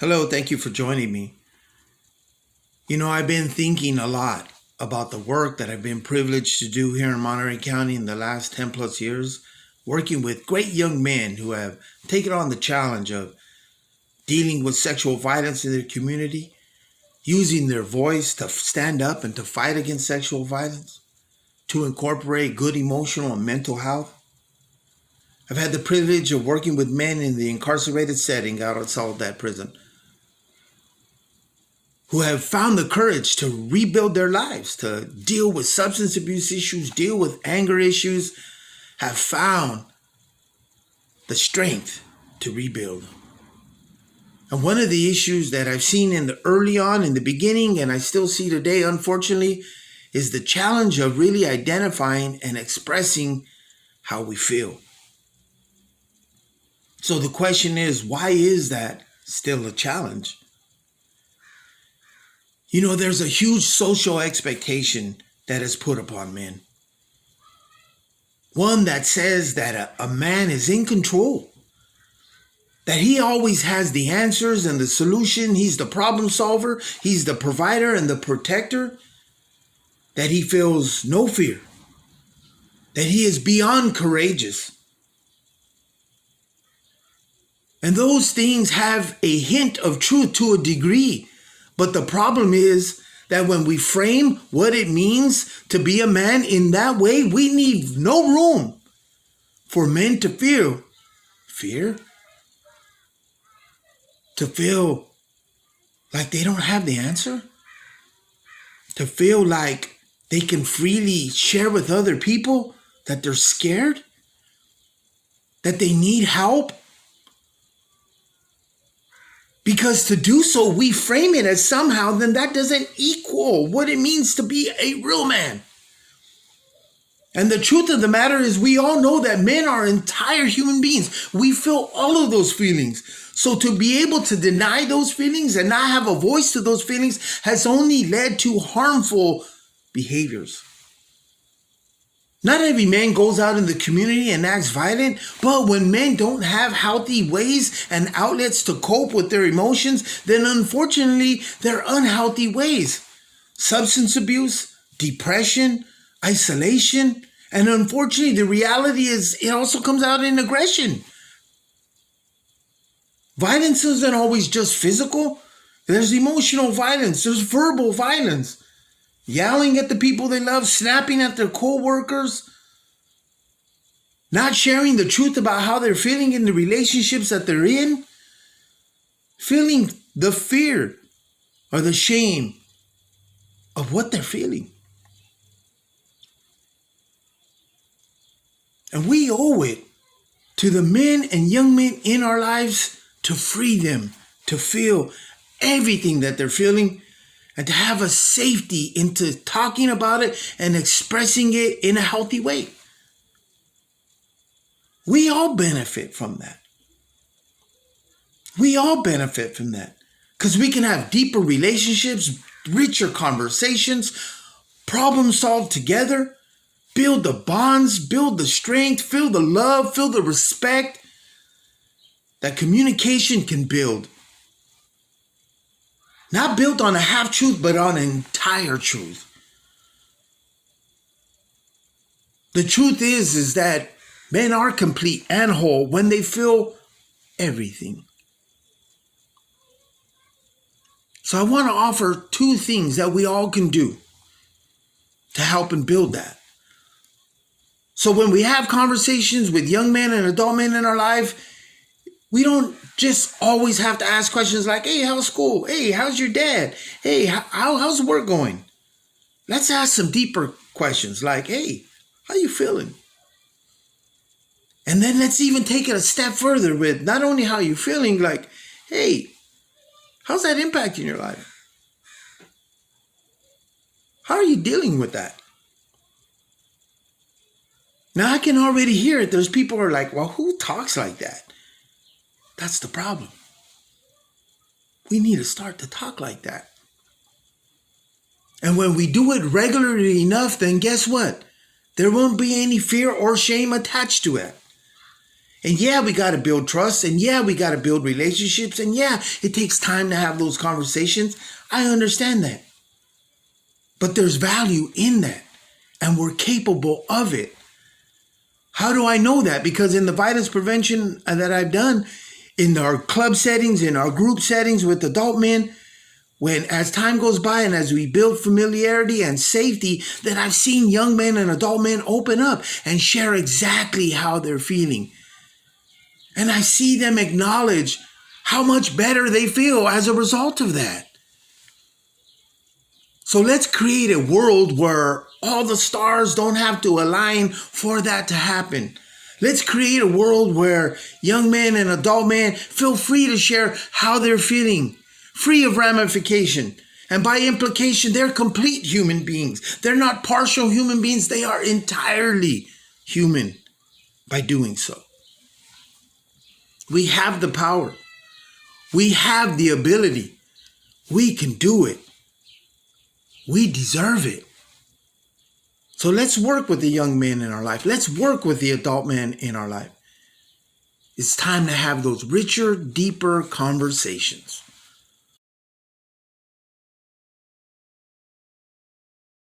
Hello, thank you for joining me. I've been thinking a lot about the work that I've been privileged to do here in Monterey County in the last 10 plus years, working with great young men who have taken on the challenge of dealing with sexual violence in their community, using their voice to stand up and to fight against sexual violence, to incorporate good emotional and mental health. I've had the privilege of working with men in the incarcerated setting out of Soledad Prison who have found the courage to rebuild their lives, to deal with substance abuse issues, deal with anger issues, have found the strength to rebuild. And one of the issues that I've seen in the early on, in the beginning, and I still see today, unfortunately, is the challenge of really identifying and expressing how we feel. So the question is, why is that still a challenge? There's a huge social expectation that is put upon men. One that says that a man is in control, that he always has the answers and the solution. He's the problem solver. He's the provider and the protector, that he feels no fear, that he is beyond courageous. And those things have a hint of truth to a degree. But the problem is that when we frame what it means to be a man in that way, we leave no room for men to feel fear, to feel like they don't have the answer, to feel like they can freely share with other people that they're scared, that they need help. Because to do so, we frame it as somehow then that doesn't equal what it means to be a real man. And the truth of the matter is we all know that men are entire human beings. We feel all of those feelings. So to be able to deny those feelings and not have a voice to those feelings has only led to harmful behaviors. Not every man goes out in the community and acts violent, but when men don't have healthy ways and outlets to cope with their emotions, then unfortunately, they're unhealthy ways. Substance abuse, depression, isolation, and unfortunately, the reality is it also comes out in aggression. Violence isn't always just physical. There's emotional violence, there's verbal violence. Yelling at the people they love, snapping at their co-workers, not sharing the truth about how they're feeling in the relationships that they're in, feeling the fear or the shame of what they're feeling. And we owe it to the men and young men in our lives to free them, to feel everything that they're feeling, and to have a safety into talking about it and expressing it in a healthy way. We all benefit from that. We all benefit from that because we can have deeper relationships, richer conversations, problem solve together, build the bonds, build the strength, feel the love, feel the respect that communication can build. Not built on a half truth, but on an entire truth. The truth is that men are complete and whole when they feel everything. So I want to offer two things that we all can do to help and build that. So when we have conversations with young men and adult men in our life, we don't just always have to ask questions like, hey, how's school? Hey, how's your dad? Hey, how's work going? Let's ask some deeper questions like, hey, how you feeling? And then let's even take it a step further with not only how you feeling, like, hey, how's that impacting your life? How are you dealing with that? Now I can already hear it. There's people who are like, well, who talks like that? That's the problem. We need to start to talk like that. And when we do it regularly enough, then guess what? There won't be any fear or shame attached to it. And yeah, we got to build trust. And yeah, we got to build relationships. And yeah, it takes time to have those conversations. I understand that. But there's value in that. And we're capable of it. How do I know that? Because in the violence prevention that I've done, in our club settings, in our group settings with adult men, when as time goes by and as we build familiarity and safety, that I've seen young men and adult men open up and share exactly how they're feeling. And I see them acknowledge how much better they feel as a result of that. So let's create a world where all the stars don't have to align for that to happen. Let's create a world where young men and adult men feel free to share how they're feeling, free of ramification. And by implication, they're complete human beings. They're not partial human beings. They are entirely human by doing so. We have the power. We have the ability. We can do it. We deserve it. So let's work with the young men in our life. Let's work with the adult men in our life. It's time to have those richer, deeper conversations.